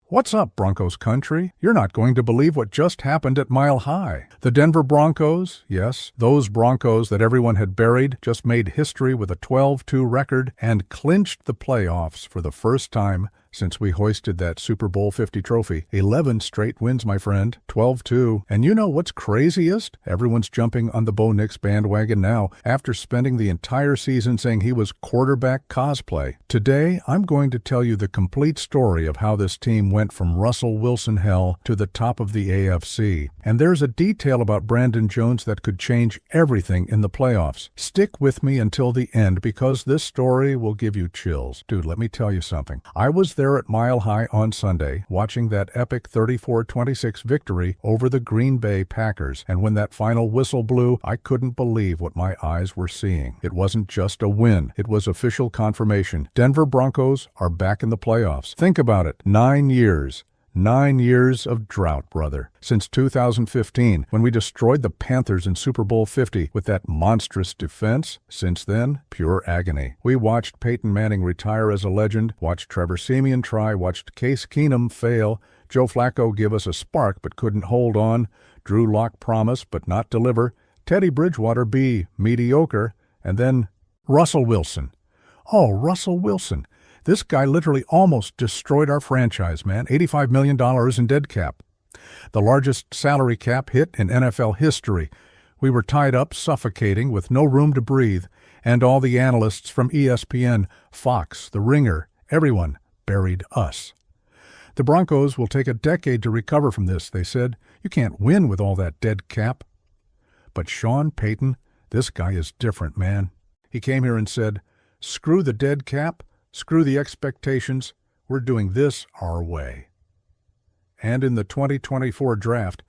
What's up, Broncos Country? You're not going to believe what just happened at Mile High. The Denver Broncos, yes, those Broncos that everyone had buried, just made history with a 12-2 record and clinched the playoffs for the first time since we hoisted that Super Bowl 50 trophy. 11 straight wins, my friend. 12-2. And you know what's craziest? Everyone's jumping on the Bo Nix bandwagon now after spending the entire season saying he was quarterback cosplay. Today, I'm going to tell you the complete story of how this team went from Russell Wilson hell to the top of the AFC. And there's a detail about Brandon Jones that could change everything in the playoffs. Stick with me until the end because this story will give you chills. Dude, let me tell you something. I was there at Mile High on Sunday, watching that epic 34-26 victory over the Green Bay Packers, and when that final whistle blew, I couldn't believe what my eyes were seeing. It wasn't just a win, it was official confirmation. Denver Broncos are back in the playoffs. Think about it, 9 years. 9 years of drought, brother. Since 2015, when we destroyed the Panthers in Super Bowl 50 with that monstrous defense. Since then, pure agony. We watched Peyton Manning retire as a legend, watched Trevor Siemian try, watched Case Keenum fail, Joe Flacco give us a spark but couldn't hold on, Drew Lock promise but not deliver, Teddy Bridgewater be mediocre, and then Russell Wilson. Oh, Russell Wilson. This guy literally almost destroyed our franchise, man. $85 million in dead cap. The largest salary cap hit in NFL history. We were tied up, suffocating, with no room to breathe, and all the analysts from ESPN, Fox, The Ringer, everyone buried us. The Broncos will take a decade to recover from this, they said. You can't win with all that dead cap. But Sean Payton, this guy is different, man. He came here and said, screw the dead cap. Screw the expectations, we're doing this our way. And in the 2024 draft,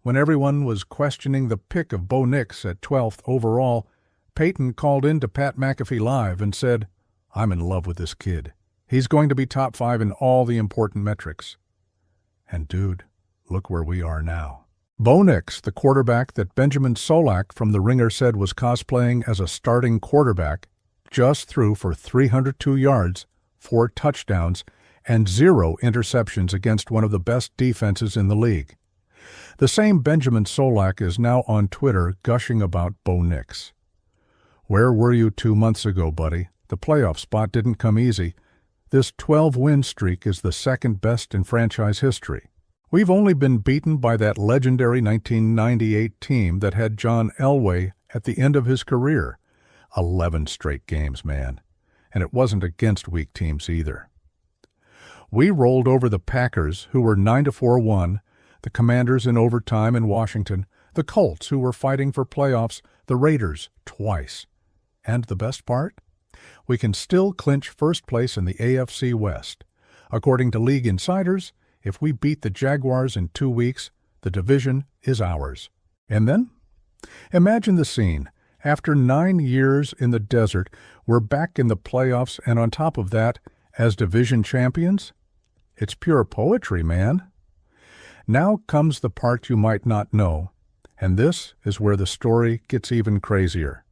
when everyone was questioning the pick of Bo Nix at 12th overall, Peyton called in to Pat McAfee Live and said, I'm in love with this kid. He's going to be top 5 in all the important metrics. And dude, look where we are now. Bo Nix, the quarterback that Benjamin Solak from The Ringer said was cosplaying as a starting quarterback, just threw for 302 yards, 4 touchdowns, and 0 interceptions against one of the best defenses in the league. The same Benjamin Solak is now on Twitter gushing about Bo Nix. Where were you 2 months ago, buddy? The playoff spot didn't come easy. This 12-win streak is the second best in franchise history. We've only been beaten by that legendary 1998 team that had John Elway at the end of his career. 11 straight games, man. And it wasn't against weak teams either. We rolled over the Packers, who were 9-4-1, the Commanders in overtime in Washington, the Colts, who were fighting for playoffs, the Raiders, twice. And the best part? We can still clinch first place in the AFC West. According to league insiders, if we beat the Jaguars in 2 weeks, the division is ours. And then? Imagine the scene. After 9 years in the desert, we're back in the playoffs, and on top of that, as division champions? It's pure poetry, man. Now comes the part you might not know, and this is where the story gets even crazier.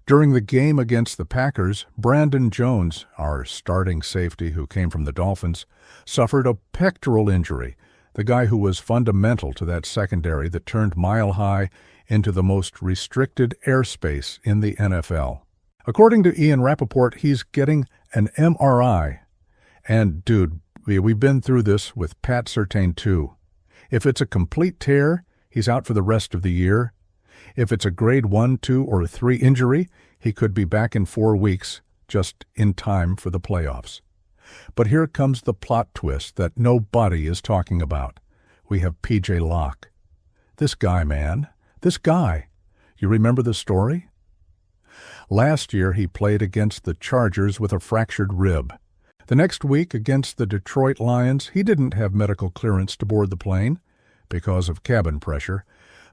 During the game against the Packers, Brandon Jones, our starting safety who came from the Dolphins, suffered a pectoral injury, the guy who was fundamental to that secondary that turned Mile High into the most restricted airspace in the NFL. According to Ian Rappaport, he's getting an MRI. And, dude, we've been through this with Pat Surtain too. If it's a complete tear, he's out for the rest of the year. If it's a grade 1, 2, or 3 injury, he could be back in 4 weeks, just in time for the playoffs. But here comes the plot twist that nobody is talking about. We have P.J. Locke. This guy, man. This guy. You remember the story? Last year he played against the Chargers with a fractured rib. The next week against the Detroit Lions, he didn't have medical clearance to board the plane because of cabin pressure,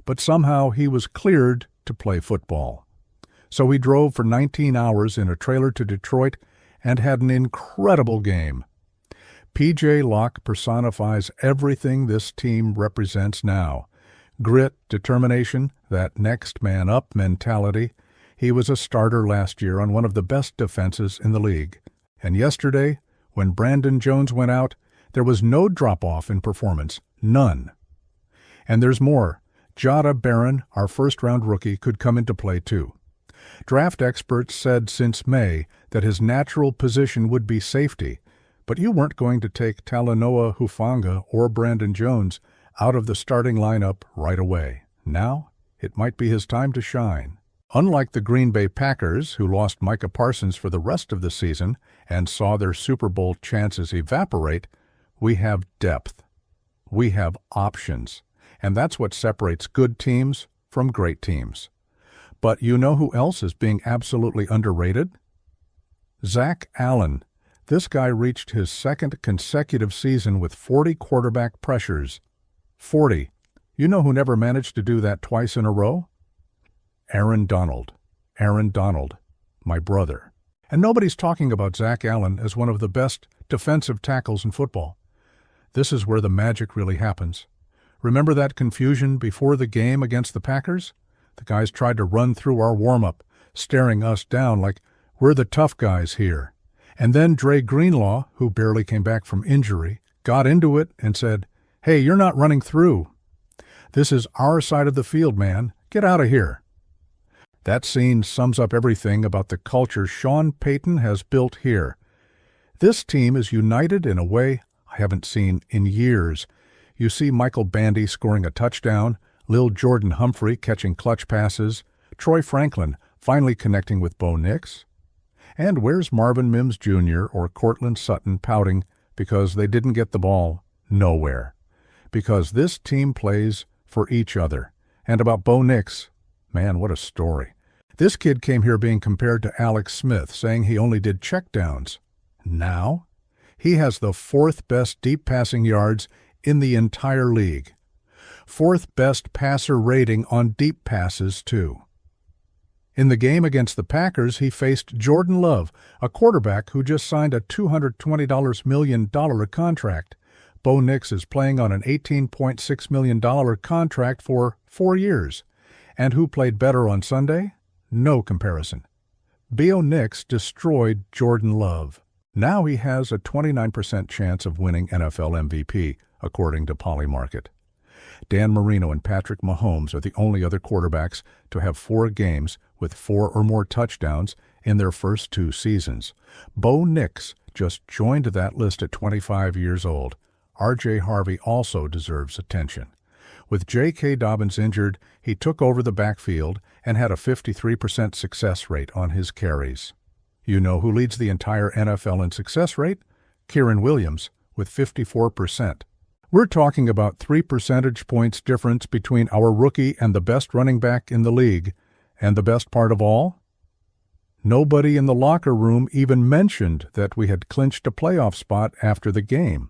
but somehow he was cleared to play football. So he drove for 19 hours in a trailer to Detroit and had an incredible game. P.J. Locke personifies everything this team represents now. Grit, determination, that next man up mentality. He was a starter last year on one of the best defenses in the league. And yesterday, when Brandon Jones went out, There was no drop-off in performance, none. And there's more. Jada Barron, our first-round rookie, could come into play too. Draft experts said since May that his natural position would be safety, but you weren't going to take Talanoa Hufanga or Brandon Jones out of the starting lineup right away. Now, it might be his time to shine. Unlike the Green Bay Packers, who lost Micah Parsons for the rest of the season and saw their Super Bowl chances evaporate, we have depth. We have options. And that's what separates good teams from great teams. But you know who else is being absolutely underrated? Zach Allen. This guy reached his second consecutive season with 40 quarterback pressures. 40. You know who never managed to do that twice in a row? Aaron Donald. Aaron Donald, my brother. And nobody's talking about Zach Allen as one of the best defensive tackles in football. This is where the magic really happens. Remember that confusion before the game against the Packers? The guys tried to run through our warm-up, staring us down like we're the tough guys here. And then Dre Greenlaw, who barely came back from injury, got into it and said, "Hey, you're not running through. This is our side of the field, man. Get out of here." That scene sums up everything about the culture Sean Payton has built here. This team is united in a way I haven't seen in years. You see Michael Bandy scoring a touchdown, Lil Jordan Humphrey catching clutch passes, Troy Franklin finally connecting with Bo Nix. And where's Marvin Mims Jr. or Cortland Sutton pouting because they didn't get the ball? Nowhere. Because this team plays for each other. And about Bo Nix, man, what a story. This kid came here being compared to Alex Smith, saying he only did checkdowns. Now, he has the fourth best deep passing yards in the entire league. Fourth best passer rating on deep passes, too. In the game against the Packers, he faced Jordan Love, a quarterback who just signed a $220 million contract. Bo Nix is playing on an $18.6 million contract for 4 years. And who played better on Sunday? No comparison. Bo Nix destroyed Jordan Love. Now he has a 29% chance of winning NFL MVP, according to Polymarket. Dan Marino and Patrick Mahomes are the only other quarterbacks to have 4 games with 4 or more touchdowns in their first 2 seasons. Bo Nix just joined that list at 25 years old. R.J. Harvey also deserves attention. With J.K. Dobbins injured, he took over the backfield and had a 53% success rate on his carries. You know who leads the entire NFL in success rate? Kieran Williams, with 54%. We're talking about 3 percentage points difference between our rookie and the best running back in the league. And the best part of all? Nobody in the locker room even mentioned that we had clinched a playoff spot after the game.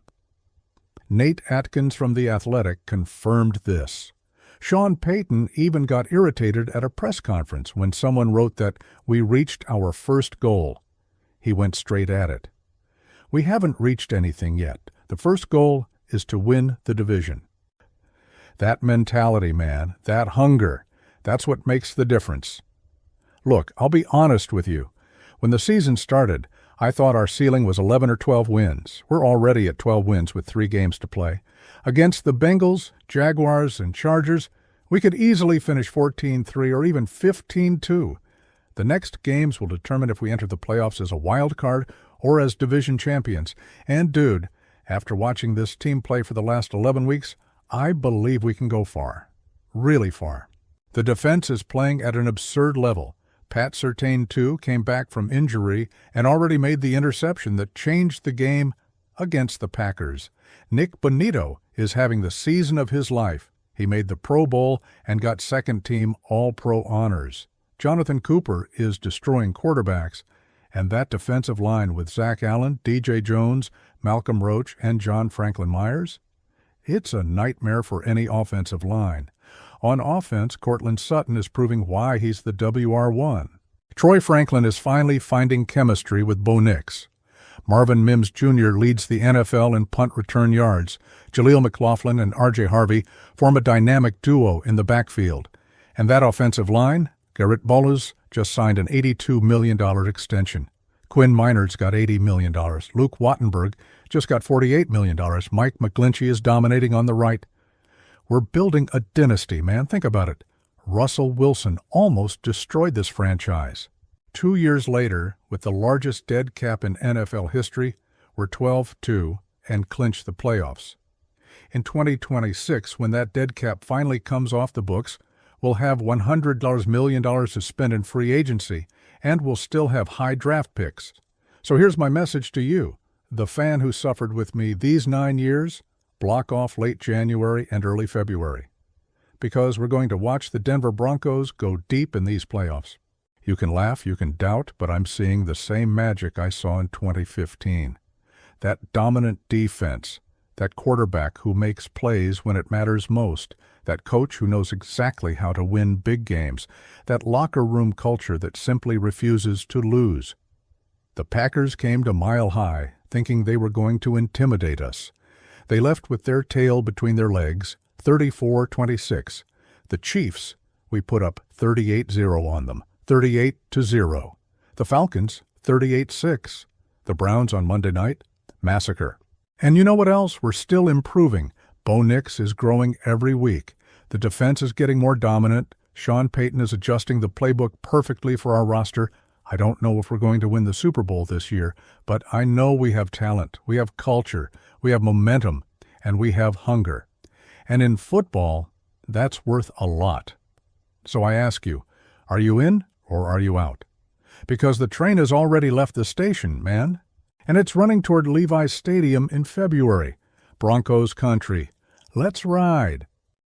Nate Atkins from The Athletic confirmed this. Sean Payton even got irritated at a press conference when someone wrote that we reached our first goal. He went straight at it. We haven't reached anything yet. The first goal is to win the division. That mentality, man, that hunger, that's what makes the difference. Look, I'll be honest with you. When the season started, I thought our ceiling was 11 or 12 wins. We're already at 12 wins with 3 games to play. Against the Bengals, Jaguars, and Chargers, we could easily finish 14-3 or even 15-2. The next games will determine if we enter the playoffs as a wild card or as division champions. And dude, after watching this team play for the last 11 weeks, I believe we can go far. Really far. The defense is playing at an absurd level. Pat Surtain, too, came back from injury and already made the interception that changed the game against the Packers. Nick Bonito is having the season of his life. He made the Pro Bowl and got second-team All-Pro honors. Jonathan Cooper is destroying quarterbacks, and that defensive line with Zach Allen, DJ Jones, Malcolm Roach, and John Franklin Myers, it's a nightmare for any offensive line. On offense, Cortland Sutton is proving why he's the WR1. Troy Franklin is finally finding chemistry with Bo Nix. Marvin Mims Jr. leads the NFL in punt return yards. Jaleel McLaughlin and R.J. Harvey form a dynamic duo in the backfield. And that offensive line, Garrett Bowles just signed an $82 million extension. Quinn Minard's got $80 million. Luke Wattenberg just got $48 million. Mike McGlinchey is dominating on the right. We're building a dynasty, man. Think about it. Russell Wilson almost destroyed this franchise. 2 years later, with the largest dead cap in NFL history, we're 12-2 and clinch the playoffs. In 2026, when that dead cap finally comes off the books, we'll have $100 million to spend in free agency, and we'll still have high draft picks. So here's my message to you, the fan who suffered with me these 9 years. Block off late January and early February, because we're going to watch the Denver Broncos go deep in these playoffs. You can laugh, you can doubt, but I'm seeing the same magic I saw in 2015. That dominant defense, that quarterback who makes plays when it matters most, that coach who knows exactly how to win big games, that locker room culture that simply refuses to lose. The Packers came to Mile High thinking they were going to intimidate us. They left with their tail between their legs, 34-26. The Chiefs, we put up 38-0 on them, 38-0. The Falcons, 38-6. The Browns on Monday night, massacre. And you know what else? We're still improving. Bo Nix is growing every week. The defense is getting more dominant. Sean Payton is adjusting the playbook perfectly for our roster. I don't know if we're going to win the Super Bowl this year, but I know we have talent, we have culture, we have momentum, and we have hunger. And in football, that's worth a lot. So I ask you, are you in or are you out? Because the train has already left the station, man. And it's running toward Levi's Stadium in February. Broncos Country. Let's ride.